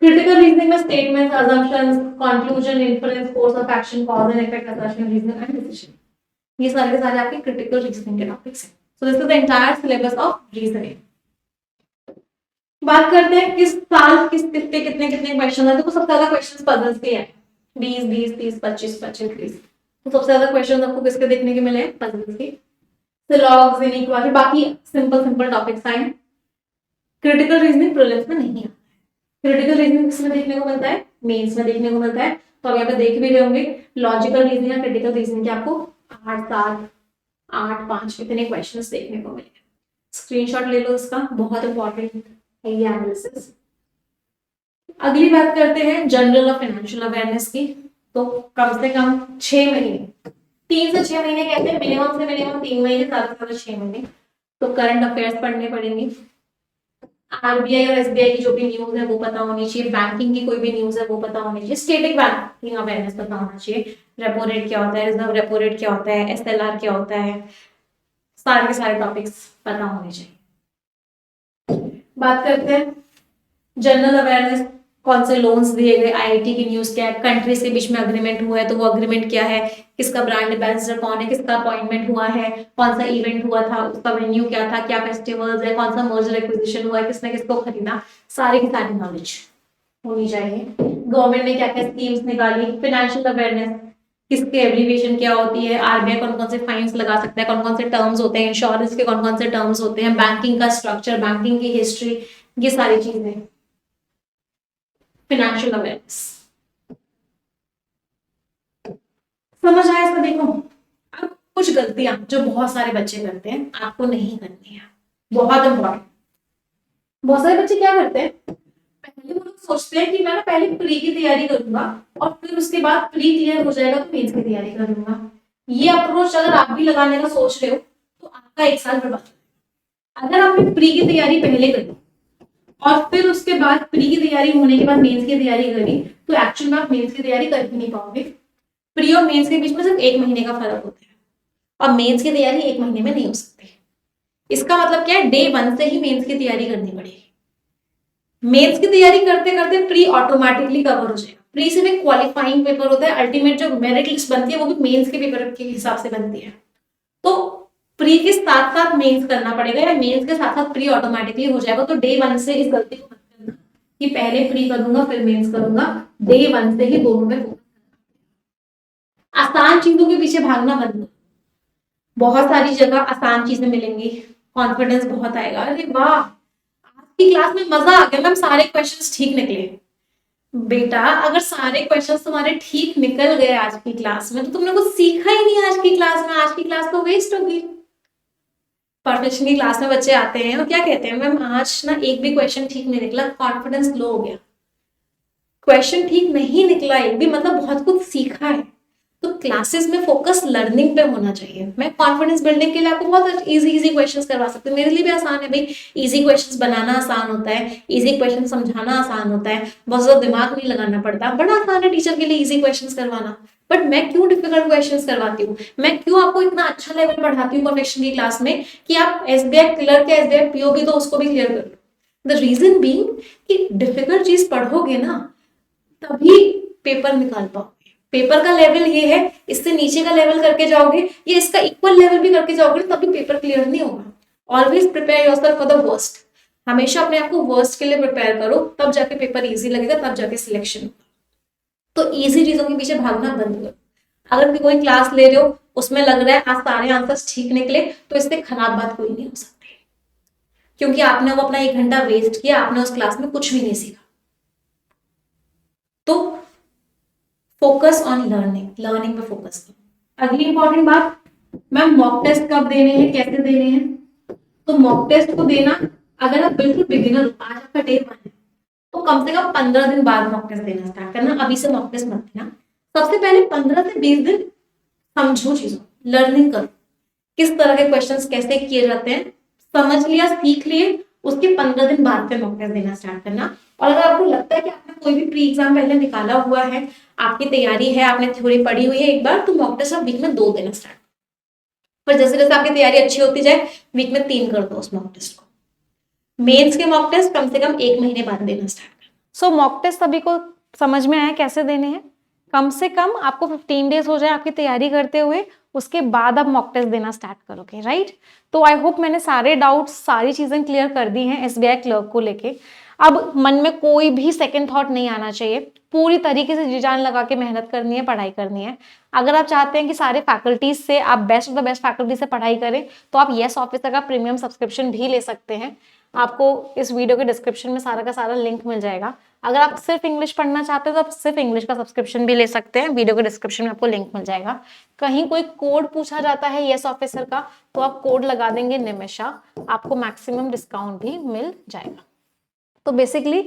Critical reasoning में statements, assumptions, conclusion, inference, course of action, cause and effect, assertion, reasoning and decision, ये सारे के सारे आपके क्रिटिकल रीजनिंग के टॉपिक्स हैं। So this is the entire syllabus of reasoning. बात करते हैं किस साल किस पे कितने कितने क्वेश्चन है। देखो सबसे ज्यादा क्वेश्चन पजल्स के हैं, 20 20 30 25 25 30। तो सबसे ज्यादा क्वेश्चन आपको किसके देखने के मिले हैं? पजल्स के। सिलॉग्स, इनइक्वालिटी, बाकी सिंपल सिंपल टॉपिक्स आए। क्रिटिकल रीजनिंग प्रीलिम्स में नहीं आता है। क्रिटिकल रीजनिंग किसमें देखने को मिलता है? मेंस में देखने को मिलता है। तो आप यहाँ पे देख भी रहे होंगे, लॉजिकल रीजनिंग या क्रिटिकल रीजनिंग के आपको 8 7 8 5 इतने क्वेश्चंस देखने को मिलेंगे। स्क्रीनशॉट ले लो इसका, बहुत इंपॉर्टेंट है ये एनालिसिस। अगली बात करते हैं जनरल और फाइनेंशियल अवेयरनेस की। तो कम से कम 6 महीने, 3 से 6 महीने कहते हैं, मिनिमम से मिनिमम 3 महीने, ज्यादा से ज्यादा 6 महीने तो करंट अफेयर्स पढ़ने पड़ेंगे। RBI और SBI की जो भी न्यूज है वो पता होनी चाहिए, बैंकिंग की कोई भी न्यूज है वो पता होनी चाहिए, स्टेटिक बैंकिंग अवेयरनेस पता होना चाहिए, रेपो रेट क्या होता है, रिजर्व रेपो रेट क्या होता है, SLR क्या होता है, सारे के सारे टॉपिक्स पता होने चाहिए। बात करते हैं जनरल अवेयरनेस, कौन से लोन्स दिए गए, IIT की न्यूज क्या है, कंट्रीज के बीच में अग्रीमेंट हुआ है तो वो अग्रीमेंट क्या है, किसका ब्रांड एम्बेसडर कौन है, किसका अपॉइंटमेंट हुआ है, कौन सा इवेंट हुआ था, उसका वेन्यू क्या था, क्या फेस्टिवल्स है, कौन सा मर्जर एक्विजिशन हुआ है, किसने किसको खरीदा, सारी की सारी नॉलेज होनी चाहिए। गवर्नमेंट ने क्या क्या स्कीम्स निकाली, फाइनेंशियल अवेयरनेस, किसके एब्रीविएशन क्या होती है, RBI कौन कौन से फाइन्स लगा सकता है, कौन कौन से टर्म्स होते हैं, इंश्योरेंस के कौन कौन से टर्म्स होते हैं, बैंकिंग का स्ट्रक्चर, बैंकिंग की हिस्ट्री, ये सारी चीजें। फाइनेंशियल अवेयरनेस समझ आया इसका? देखो अब कुछ गलतियां जो बहुत सारे बच्चे करते हैं आपको नहीं करनी है, बहुत इंपॉर्टेंट। बहुत सारे बच्चे क्या करते हैं, पहले वो लोग सोचते हैं कि मैं ना पहले प्री की तैयारी करूंगा और फिर उसके बाद प्री क्लियर हो जाएगा तो मेंस की तैयारी करूंगा। ये अप्रोच अगर आप भी लगाने का सोच रहे हो तो आपका 1 साल बर्बाद है। अगर आपने प्री की तैयारी पहले करी और फिर उसके बाद प्री की तैयारी होने के बाद मेंस की तैयारी करी तो एक्चुअल में आप मेंस की तैयारी कर ही नहीं पाओगे। प्री और मेंस के बीच में सिर्फ 1 महीने का फर्क होता है और मेंस की तैयारी 1 महीने में नहीं हो सकती। इसका मतलब क्या है, डे 1 से ही मेंस की तैयारी करनी पड़ेगी। मेंस की तैयारी करते करते प्री ऑटोमेटिकली कवर हो जाएगा। प्री सिर्फ एक क्वालिफाइंग पेपर होता है, अल्टीमेट जो मेरिट लिस्ट बनती है वो भी मेंस के पेपर के हिसाब से बनती है। तो प्री के साथ साथ मेंस करना पड़ेगा या मेंस के साथ साथ प्री ऑटोमेटिकली हो जाएगा। तो डे 1 से इस गलती को मत करना कि पहले प्री करूंगा फिर मेंस करूंगा। डे 1 से ही दोनों में आसान चीजों के पीछे भागना बंद करो। बहुत सारी जगह आसान चीजें मिलेंगी, कॉन्फिडेंस बहुत आएगा। अरे वाह, आज की क्लास में मजा आ गया मैम, सारे क्वेश्चंस ठीक निकले। बेटा अगर सारे क्वेश्चंस तुम्हारे ठीक निकल गए आज की क्लास में, तो तुमने कुछ सीखा ही नहीं आज की क्लास में, आज की क्लास तो वेस्ट होगी। परफेक्शन की क्लास में बच्चे आते हैं और क्या कहते हैं, मैम आज ना एक भी क्वेश्चन ठीक नहीं निकला, कॉन्फिडेंस लो हो गया। क्वेश्चन ठीक नहीं निकला एक भी, मतलब बहुत कुछ सीखा है। तो क्लासेस में फोकस लर्निंग पे होना चाहिए। मैं कॉन्फिडेंस बिल्डिंग के लिए आपको बहुत इजी क्वेश्चंस करवा सकती हूँ, मेरे लिए भी आसान है भाई। इजी क्वेश्चंस बनाना आसान होता है, इजी क्वेश्चन समझाना आसान होता है, बहुत ज्यादा दिमाग नहीं लगाना पड़ता, बड़ा आसान है टीचर के लिए इजी क्वेश्चंस करवाना। बट मैं क्यों डिफिकल्ट क्वेश्चंस करवाती हूँ, मैं क्यों आपको इतना अच्छा लेवल पढ़ाती हूँ परफेक्शन की क्लास में कि आप एसबीआई क्लर्क या एसबीआई पीओ भी तो उसको भी क्लियर कर लो। द रीजन बीइंग कि डिफिकल्ट चीज पढ़ोगे ना तभी पेपर निकाल पाओगे। पेपर का लेवल ये है, इससे नीचे का लेवल करके जाओगे, ये इसका इक्वल लेवल भी करके जाओगे तभी पेपर क्लियर नहीं होगा। Always prepare yourself for the worst. हमेशा अपने आप को वर्स्ट के लिए प्रिपेयर करो, तब जाके पेपर इजी लगेगा, तब जाके सिलेक्शन होगा। तो इजी चीजों के पीछे भागना बंद करो। अगर कोई क्लास ले रहे हो उसमें लग रहा है आज सारे आंसर्स ठीक निकले, तो इससे खराब बात कोई नहीं हो सकती, क्योंकि आपने वो अपना 1 घंटा वेस्ट किया, आपने उस क्लास में कुछ भी नहीं सीखा। तो फोकस ऑन लर्निंग, लर्निंग पे फोकस करो। अगली इंपॉर्टेंट बात, मैम मॉक टेस्ट कब देने हैं, कैसे देने हैं? तो मॉक टेस्ट को देना, अगर आप बिल्कुल बिगिनर हो, आज आपका डे 1 है, तो कम से कम 15 दिन बाद मॉक टेस्ट देना स्टार्ट करना, अभी से मॉक टेस्ट मत देना। सबसे पहले 15 से 20 दिन समझो चीजों, लर्निंग करो, किस तरह के क्वेश्चंस कैसे किए जाते हैं, समझ लिया, सीख लिए, उसके 15 दिन बाद में मॉक टेस्ट देना स्टार्ट करना। और अगर आपको लगता है कि आपने कोई भी प्री एग्जाम पहले निकाला हुआ है, आपकी तैयारी है, आपने थ्योरी पढ़ी हुई है एक बार, तो मॉक टेस्ट आप वीक में 2 देना स्टार्ट। पर जैसे जैसे आपकी तैयारी अच्छी होती जाए, वीक में 3 कर दो उस मॉक टेस्ट को। मेंस के मॉक टेस्ट कम से कम 1 महीने बाद देना स्टार्ट कर। सो मॉक टेस्ट सभी को समझ में आया कैसे देने हैं? कम से कम आपको 15 डेज हो जाए आपकी तैयारी करते हुए, उसके बाद आप मॉक टेस्ट देना स्टार्ट करोगे, राइट? तो आई होप मैंने सारे डाउट्स, सारी चीजें क्लियर कर दी हैं एसबीआई क्लर्क को लेके। अब मन में कोई भी सेकंड थॉट नहीं आना चाहिए, पूरी तरीके से जी जान लगा के मेहनत करनी है, पढ़ाई करनी है। अगर आप चाहते हैं कि सारे फैकल्टीज से आप best of the best faculty से पढ़ाई करें, तो आप येस ऑफिसर का प्रीमियम सब्सक्रिप्शन भी ले सकते हैं। आपको इस वीडियो के डिस्क्रिप्शन में सारा का सारा लिंक मिल जाएगा। अगर आप सिर्फ इंग्लिश पढ़ना चाहते हो तो आप सिर्फ इंग्लिश का सब्सक्रिप्शन भी ले सकते हैं, वीडियो के डिस्क्रिप्शन में आपको लिंक मिल जाएगा। कहीं कोई कोड पूछा जाता है येस ऑफिसर का, तो आप कोड लगा देंगे निमिषा, आपको मैक्सिमम डिस्काउंट भी मिल जाएगा। तो बेसिकली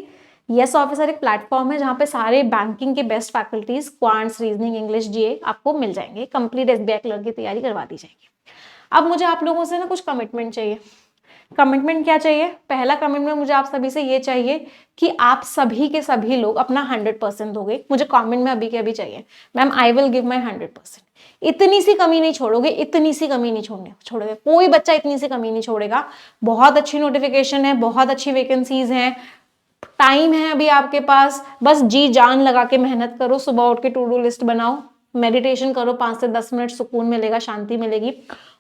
येस ऑफिसर एक प्लेटफॉर्म है जहाँ पे सारे बैंकिंग के best faculties, quants, reasoning, English, GA आपको मिल जाएंगे। कंप्लीट एसबीआई क्लर्क की तैयारी करवा दी जाएगी। अब मुझे आप लोगों से ना कुछ कमिटमेंट चाहिए। कमिटमेंट क्या चाहिए? पहला कमिटमेंट मुझे आप सभी से ये चाहिए कि आप सभी के सभी लोग अपना 100% दोगे। मुझे कमेंट में अभी के अभी चाहिए, ma'am I will give my 100%। इतनी सी कमी नहीं छोड़ोगे, इतनी सी कमी नहीं छोड़ोगे, कोई बच्चा इतनी सी कमी नहीं छोड़ेगा। बहुत अच्छी नोटिफिकेशन है, बहुत अच्छी वैकेंसीज हैं, टाइम है अभी आपके पास, बस जी जान लगा के मेहनत करो। सुबह उठ के टू डू लिस्ट बनाओ, मेडिटेशन करो, 5 से 10 मिनट सुकून मिलेगा, शांति मिलेगी,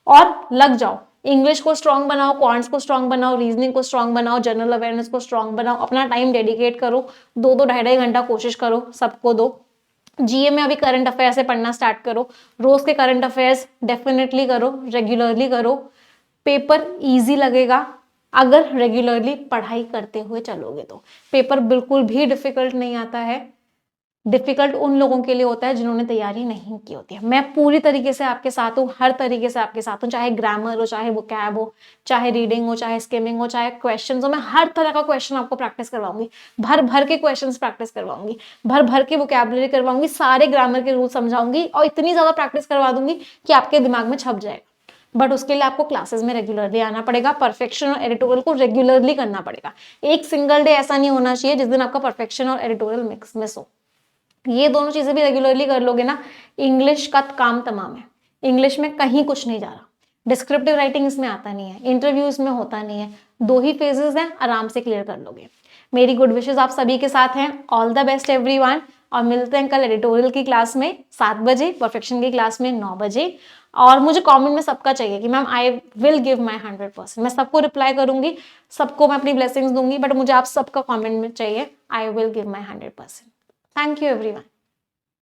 और लग जाओ। इंग्लिश को स्ट्रांग बनाओ, क्वांट्स को स्ट्रांग बनाओ, रीजनिंग को स्ट्रांग बनाओ, जनरल अवेयरनेस को स्ट्रांग बनाओ। अपना टाइम डेडिकेट करो, 2-2, 2.5 घंटा कोशिश करो, सबको दो। जीए में अभी करंट अफेयर से पढ़ना स्टार्ट करो, रोज के करंट अफेयर्स डेफिनेटली करो, रेगुलरली करो। पेपर इजी लगेगा अगर रेगुलरली पढ़ाई करते हुए चलोगे तो। पेपर बिल्कुल भी डिफिकल्ट नहीं आता है, डिफिकल्ट उन लोगों के लिए होता है जिन्होंने तैयारी नहीं की होती है। मैं पूरी तरीके से आपके साथ हूँ, हर तरीके से आपके साथ हूँ, चाहे ग्रामर हो, चाहे वोकैब हो, चाहे रीडिंग हो, चाहे स्किमिंग हो, चाहे क्वेश्चन हो। मैं हर तरह का क्वेश्चन आपको प्रैक्टिस करवाऊंगी, भर भर के क्वेश्चन प्रैक्टिस करवाऊंगी, भर भर के वोकैबुलरी करवाऊंगी, सारे ग्रामर के रूल समझाऊंगी, और इतनी ज्यादा प्रैक्टिस करवा दूंगी कि आपके दिमाग में छप जाएगा। बट उसके लिए आपको क्लासेस में रेगुलरली आना पड़ेगा, परफेक्शन और एडिटोरियल को रेगुलरली करना पड़ेगा। एक सिंगल डे ऐसा नहीं होना चाहिए जिस दिन आपका परफेक्शन और एडिटोरियल मिस हो। ये दोनों चीजें भी रेगुलरली कर लोगे ना, इंग्लिश का काम तमाम है। इंग्लिश में कहीं कुछ नहीं जा रहा, डिस्क्रिप्टिव राइटिंग इसमें आता नहीं है, इंटरव्यू इसमें होता नहीं है, 2 ही फेजेस हैं, आराम से क्लियर कर लोगे। मेरी गुड विशेष आप सभी के साथ हैं। ऑल द बेस्ट एवरीवन, और मिलते हैं कल एडिटोरियल की क्लास में 7 बजे, परफेक्शन की क्लास में 9 बजे। और मुझे कमेंट में सबका चाहिए कि ma'am I will give my 100%। मैं सबको रिप्लाई करूंगी, सबको मैं अपनी ब्लेसिंग्स दूंगी, बट मुझे आप सबका कमेंट में चाहिए I will give my 100%। Thank you everyone.